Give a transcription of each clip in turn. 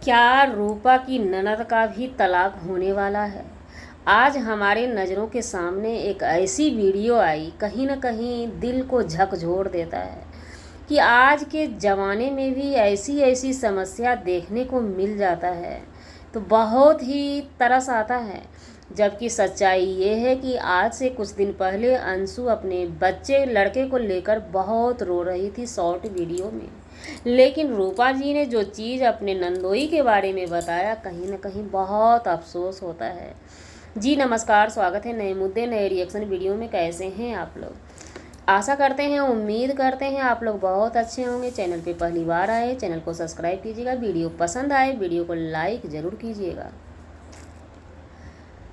क्या रूपा की ननद का भी तलाक होने वाला है? आज हमारे नज़रों के सामने एक ऐसी वीडियो आई, कहीं ना कहीं दिल को झकझोर देता है कि आज के ज़माने में भी ऐसी ऐसी समस्या देखने को मिल जाता है तो बहुत ही तरस आता है। जबकि सच्चाई ये है कि आज से कुछ दिन पहले अंशु अपने बच्चे लड़के को लेकर बहुत रो रही थी शॉर्ट वीडियो में। लेकिन रूपा जी ने जो चीज़ अपने नंदोई के बारे में बताया, कहीं ना कहीं बहुत अफसोस होता है। जी नमस्कार, स्वागत है नए मुद्दे नए रिएक्शन वीडियो में। कैसे हैं आप लोग? आशा करते हैं, उम्मीद करते हैं आप लोग बहुत अच्छे होंगे। चैनल पे पहली बार आए, चैनल को सब्सक्राइब कीजिएगा। वीडियो पसंद आए वीडियो को लाइक ज़रूर कीजिएगा।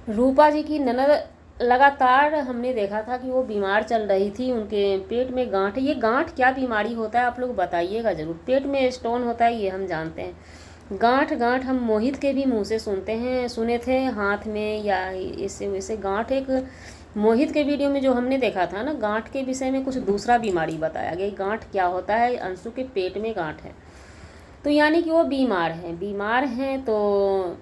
रूपा जी की ननद लगातार हमने देखा था कि वो बीमार चल रही थी, उनके पेट में गांठ। ये गांठ क्या बीमारी होता है आप लोग बताइएगा ज़रूर। पेट में स्टोन होता है ये हम जानते हैं। गांठ गांठ हम मोहित के भी मुंह से सुने थे, हाथ में या इससे वैसे गांठ। एक मोहित के वीडियो में जो हमने देखा था ना, गांठ के विषय में कुछ दूसरा बीमारी बताया गया। गांठ क्या होता है? अंशु के पेट में गांठ है, तो यानी कि वो बीमार हैं तो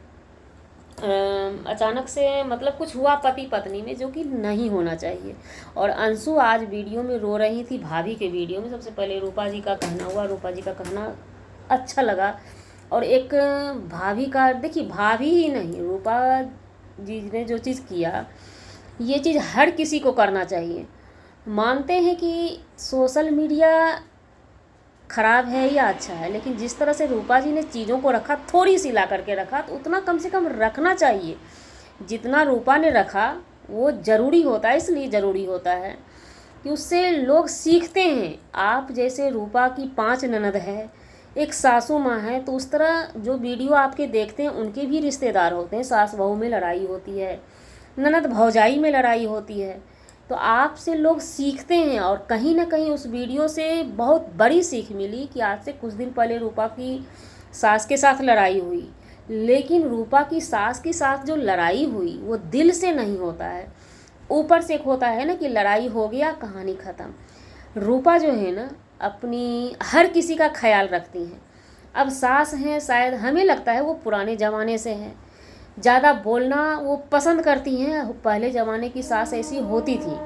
अचानक से मतलब कुछ हुआ पति पत्नी में, जो कि नहीं होना चाहिए। और अंशु आज वीडियो में रो रही थी, भाभी के वीडियो में। सबसे पहले रूपा जी का कहना हुआ, रूपा जी का कहना अच्छा लगा। और एक भाभी का, देखिए भाभी ही नहीं, रूपा जी ने जो चीज़ किया, ये चीज़ हर किसी को करना चाहिए। मानते हैं कि सोशल मीडिया ख़राब है या अच्छा है, लेकिन जिस तरह से रूपा जी ने चीज़ों को रखा, थोड़ी सी ला करके रखा, तो उतना कम से कम रखना चाहिए। जितना रूपा ने रखा वो ज़रूरी होता है, इसलिए ज़रूरी होता है कि उससे लोग सीखते हैं। आप जैसे रूपा की 5 ननद है, एक सासू माँ है, तो उस तरह जो वीडियो आपके देखते हैं उनके भी रिश्तेदार होते हैं। सास बहू में लड़ाई होती है, ननद भौजाई में लड़ाई होती है, तो आपसे लोग सीखते हैं। और कहीं ना कहीं उस वीडियो से बहुत बड़ी सीख मिली कि आज से कुछ दिन पहले रूपा की सास के साथ लड़ाई हुई, लेकिन रूपा की सास के साथ जो लड़ाई हुई वो दिल से नहीं होता है, ऊपर से एक होता है ना कि लड़ाई हो गया, कहानी ख़त्म। रूपा जो है ना, अपनी हर किसी का ख्याल रखती हैं। अब सास हैं, शायद हमें लगता है वो पुराने ज़माने से हैं, ज़्यादा बोलना वो पसंद करती हैं। पहले ज़माने की सास ऐसी होती थी।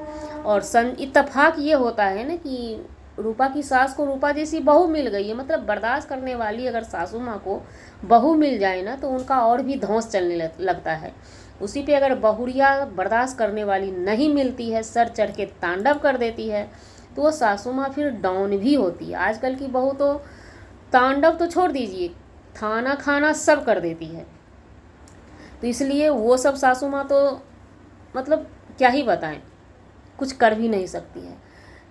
और इत्तेफाक ये होता है ना कि रूपा की सास को रूपा जैसी बहू मिल गई है। मतलब बर्दाश्त करने वाली अगर सासू माँ को बहू मिल जाए ना, तो उनका और भी धौंस चलने लगता है। उसी पे अगर बहुरिया बर्दाश्त करने वाली नहीं मिलती है, सर चढ़ के तांडव कर देती है, तो वो सासू माँ फिर डाउन भी होती है। आजकल की बहू तो तांडव तो छोड़ दीजिए, खाना खाना सब कर देती है। तो इसलिए वो सब सासू माँ तो मतलब क्या ही बताएं, कुछ कर भी नहीं सकती है।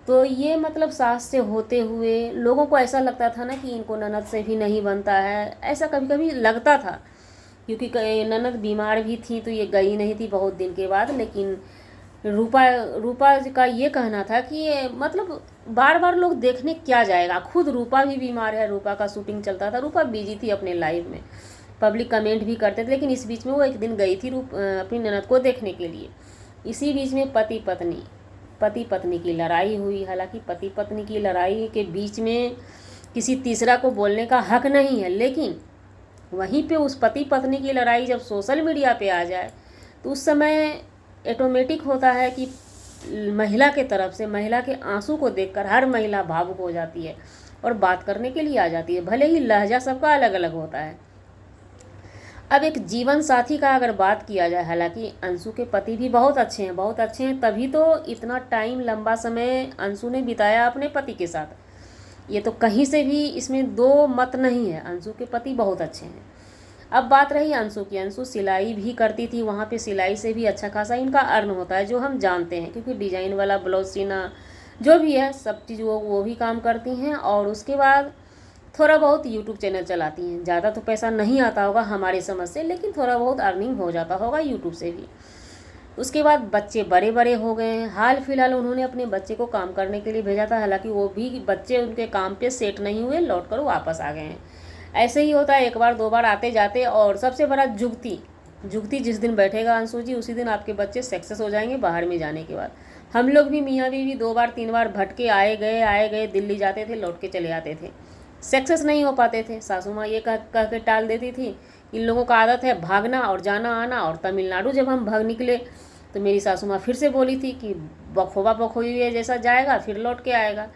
तो ये मतलब सास से होते हुए लोगों को ऐसा लगता था ना कि इनको ननद से भी नहीं बनता है, ऐसा कभी कभी लगता था। क्योंकि ननद बीमार भी थी तो ये गई नहीं थी बहुत दिन के बाद। लेकिन रूपा का ये कहना था कि ये मतलब बार बार लोग देखने क्या जाएगा, खुद रूपा भी बीमार है। रूपा का शूटिंग चलता था, रूपा बिजी थी अपने लाइफ में, पब्लिक कमेंट भी करते थे। लेकिन इस बीच में वो एक दिन गई थी अपनी ननद को देखने के लिए। इसी बीच में पति पत्नी की लड़ाई हुई। हालांकि पति पत्नी की लड़ाई के बीच में किसी तीसरा को बोलने का हक नहीं है, लेकिन वहीं पे उस पति पत्नी की लड़ाई जब सोशल मीडिया पे आ जाए तो उस समय ऑटोमेटिक होता है कि महिला के तरफ से, महिला के आंसू को देखकर हर महिला भावुक हो जाती है और बात करने के लिए आ जाती है। भले ही लहजा सबका अलग अलग होता है। अब एक जीवन साथी का अगर बात किया जाए, हालांकि अंशु के पति भी बहुत अच्छे हैं, तभी तो इतना टाइम लंबा समय अंशु ने बिताया अपने पति के साथ। ये तो कहीं से भी इसमें दो मत नहीं है, अंशु के पति बहुत अच्छे हैं। अब बात रही अंशु की, अंशु सिलाई भी करती थी, वहाँ पे सिलाई से भी अच्छा खासा इनका अर्न होता है, जो हम जानते हैं। क्योंकि डिजाइन वाला ब्लाउज सीना जो भी है सब चीज़ वो भी काम करती हैं। और उसके बाद थोड़ा बहुत यूट्यूब चैनल चलाती हैं। ज़्यादा तो पैसा नहीं आता होगा हमारी समझ से, लेकिन थोड़ा बहुत अर्निंग हो जाता होगा यूट्यूब से भी। उसके बाद बच्चे बड़े बड़े हो गए हैं। हाल फिलहाल उन्होंने अपने बच्चे को काम करने के लिए भेजा था, हालांकि वो भी बच्चे उनके काम पे सेट नहीं हुए, लौट कर वापस आ गए हैं। ऐसे ही होता है, एक बार दो बार आते जाते। और सबसे बड़ा जुगती जिस दिन बैठेगा अंशु जी, उसी दिन आपके बच्चे सक्सेस हो जाएंगे बाहर में जाने के बाद। हम लोग भी मियाँ बीवी 2 बार 3 बार भटके आए गए, दिल्ली जाते थे, लौट के चले आते थे। सक्सेस नहीं हो पाते थे। सासू माँ ये कह के टाल देती थी, इन लोगों का आदत है भागना और जाना आना। और तमिलनाडु जब हम भाग निकले तो मेरी सासू माँ फिर से बोली थी कि बखोबा बखोई हुए जैसा जाएगा फिर लौट के आएगा।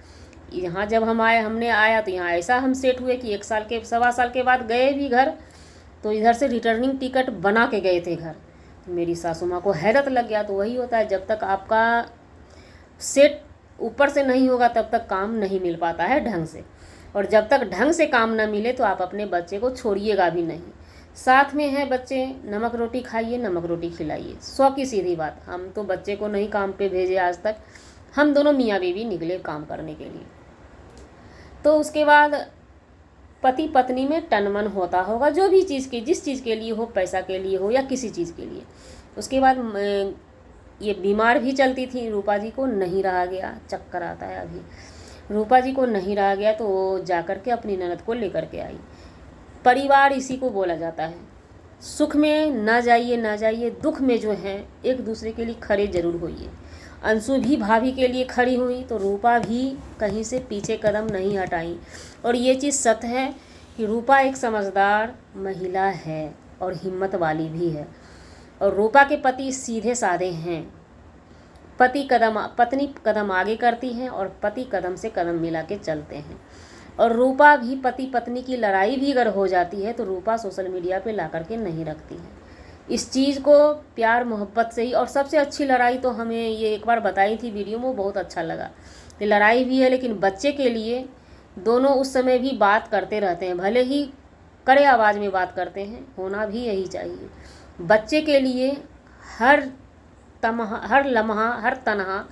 यहाँ जब हम आए, हमने आया तो यहाँ ऐसा हम सेट हुए कि 1 साल के 1.25 साल के बाद गए भी घर, तो इधर से रिटर्निंग टिकट बना के गए थे घर। मेरी सासू माँ को हैरत लग गया। तो वही होता है, जब तक आपका सेट ऊपर से नहीं होगा तब तक काम नहीं मिल पाता है ढंग से। और जब तक ढंग से काम ना मिले तो आप अपने बच्चे को छोड़िएगा भी नहीं। साथ में है बच्चे, नमक रोटी खाइए, नमक रोटी खिलाइए। 100 की सीधी बात। हम तो बच्चे को नहीं काम पे भेजे आज तक, हम दोनों मियाँ बीवी निकले काम करने के लिए। तो उसके बाद पति पत्नी में टनमन होता होगा, जो भी चीज़ की, जिस चीज़ के लिए हो, पैसा के लिए हो या किसी चीज़ के लिए। उसके बाद ये बीमार भी चलती थी। रूपा जी को नहीं रहा गया, चक्कर आता है अभी। रूपा जी को नहीं रहा गया तो वो जा कर के अपनी ननद को लेकर के आई। परिवार इसी को बोला जाता है। सुख में ना जाइए ना जाइए, दुख में जो है एक दूसरे के लिए खड़े जरूर होइए। अंशु भी भाभी के लिए खड़ी हुई तो रूपा भी कहीं से पीछे कदम नहीं हटाई। और ये चीज़ सत्य है कि रूपा एक समझदार महिला है और हिम्मत वाली भी है। और रूपा के पति सीधे साधे हैं। पत्नी कदम आगे करती हैं और पति कदम से कदम मिला के चलते हैं। और रूपा भी, पति पत्नी की लड़ाई भी अगर हो जाती है तो रूपा सोशल मीडिया पे ला करके नहीं रखती है। इस चीज़ को प्यार मोहब्बत से ही। और सबसे अच्छी लड़ाई तो हमें ये एक बार बताई थी वीडियो में, बहुत अच्छा लगा कि लड़ाई भी है लेकिन बच्चे के लिए दोनों उस समय भी बात करते रहते हैं, भले ही कड़े आवाज़ में बात करते हैं, होना भी यही चाहिए। बच्चे के लिए हर लम्हा हर तनहा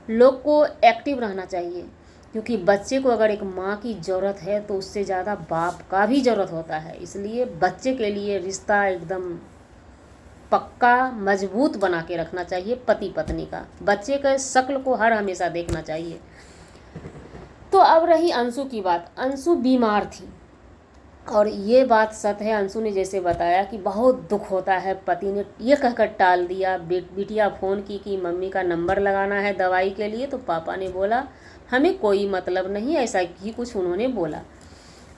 लोग को एक्टिव रहना चाहिए, क्योंकि बच्चे को अगर एक माँ की ज़रूरत है तो उससे ज़्यादा बाप का भी ज़रूरत होता है। इसलिए बच्चे के लिए रिश्ता एकदम पक्का मजबूत बना के रखना चाहिए पति पत्नी का। बच्चे के शक्ल को हर हमेशा देखना चाहिए। तो अब रही अंशु की बात। अंशु बीमार थी और ये बात सत्य है, अंशु ने जैसे बताया कि बहुत दुख होता है। पति ने ये कहकर टाल दिया। बिटिया फ़ोन की कि मम्मी का नंबर लगाना है दवाई के लिए, तो पापा ने बोला हमें कोई मतलब नहीं, ऐसा ही कुछ उन्होंने बोला।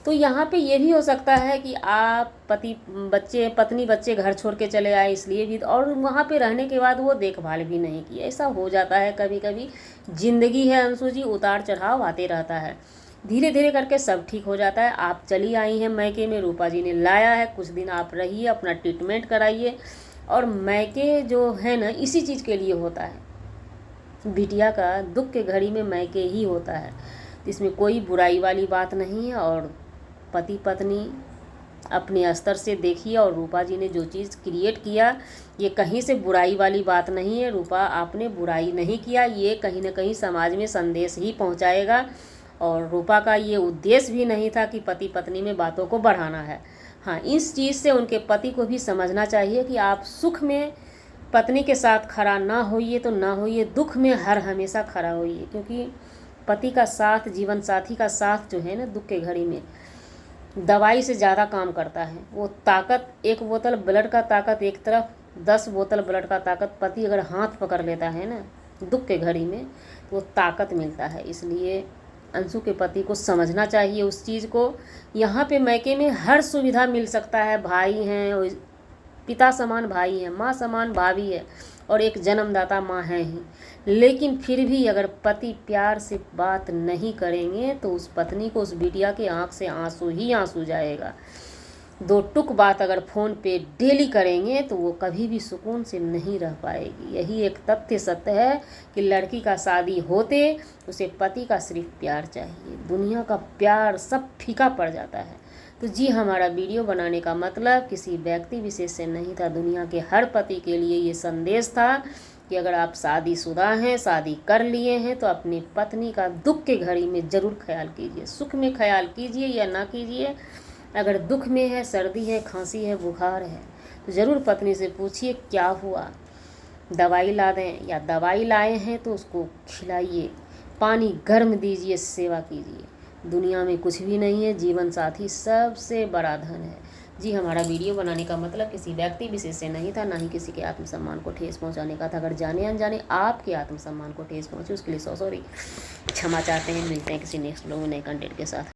तो यहाँ पे ये भी हो सकता है कि आप पत्नी बच्चे घर छोड़ के चले आए इसलिए भी, और वहाँ पे रहने के बाद वो देखभाल भी नहीं की। ऐसा हो जाता है कभी कभी। ज़िंदगी है अंशु जी, उतार चढ़ाव आते रहता है। धीरे धीरे करके सब ठीक हो जाता है। आप चली आई हैं मैके में, रूपा जी ने लाया है, कुछ दिन आप रहिए, अपना ट्रीटमेंट कराइए। और मैके जो है ना, इसी चीज़ के लिए होता है। बिटिया का दुख के घड़ी में मैके ही होता है, इसमें कोई बुराई वाली बात नहीं है। और पति पत्नी अपने स्तर से देखिए। और रूपा जी ने जो चीज़ क्रिएट किया, ये कहीं से बुराई वाली बात नहीं है। रूपा आपने बुराई नहीं किया, ये कहीं ना कहीं समाज में संदेश ही पहुंचाएगा। और रूपा का ये उद्देश्य भी नहीं था कि पति पत्नी में बातों को बढ़ाना है। हाँ, इस चीज़ से उनके पति को भी समझना चाहिए कि आप सुख में पत्नी के साथ खड़ा ना होइए तो ना होइए, दुख में हर हमेशा खड़ा होइए। क्योंकि पति का साथ, जीवन साथी का साथ जो है ना, दुख के घड़ी में दवाई से ज़्यादा काम करता है। वो ताकत, 1 बोतल ब्लड का ताकत एक तरफ, 10 बोतल ब्लड का ताकत पति अगर हाथ पकड़ लेता है ना दुख के घड़ी में, तो वो ताकत मिलता है। इसलिए अंशु के पति को समझना चाहिए उस चीज़ को। यहाँ पे मैके में हर सुविधा मिल सकता है। भाई हैं, पिता समान भाई हैं, माँ समान भाभी है, और एक जन्मदाता माँ है ही। लेकिन फिर भी अगर पति प्यार से बात नहीं करेंगे तो उस पत्नी को, उस बिटिया के आँख से आंसू ही आंसू जाएगा। 2 टुक बात अगर फ़ोन पे डेली करेंगे तो वो कभी भी सुकून से नहीं रह पाएगी। यही एक तथ्य सत्य है कि लड़की का शादी होते उसे पति का सिर्फ प्यार चाहिए, दुनिया का प्यार सब फीका पड़ जाता है। तो जी, हमारा वीडियो बनाने का मतलब किसी व्यक्ति विशेष से नहीं था, दुनिया के हर पति के लिए ये संदेश था कि अगर आप शादीशुदा हैं, शादी कर लिए हैं, तो अपनी पत्नी का दुख के घड़ी में ज़रूर ख्याल कीजिए। सुख में ख्याल कीजिए या ना कीजिए, अगर दुख में है, सर्दी है, खांसी है, बुखार है, तो ज़रूर पत्नी से पूछिए क्या हुआ, दवाई ला दें, या दवाई लाए हैं तो उसको खिलाइए, पानी गर्म दीजिए, सेवा कीजिए। दुनिया में कुछ भी नहीं है, जीवन साथी सबसे बड़ा धन है। जी, हमारा वीडियो बनाने का मतलब किसी व्यक्ति विशेष से नहीं था, ना ही किसी के आत्मसम्मान को ठेस पहुंचाने का था। अगर जाने अनजाने आपके आत्मसम्मान को ठेस पहुंचे उसके लिए सॉरी, क्षमा चाहते हैं। मिलते हैं किसी नेक्स्ट व्लॉग में नए कंटेंट के साथ।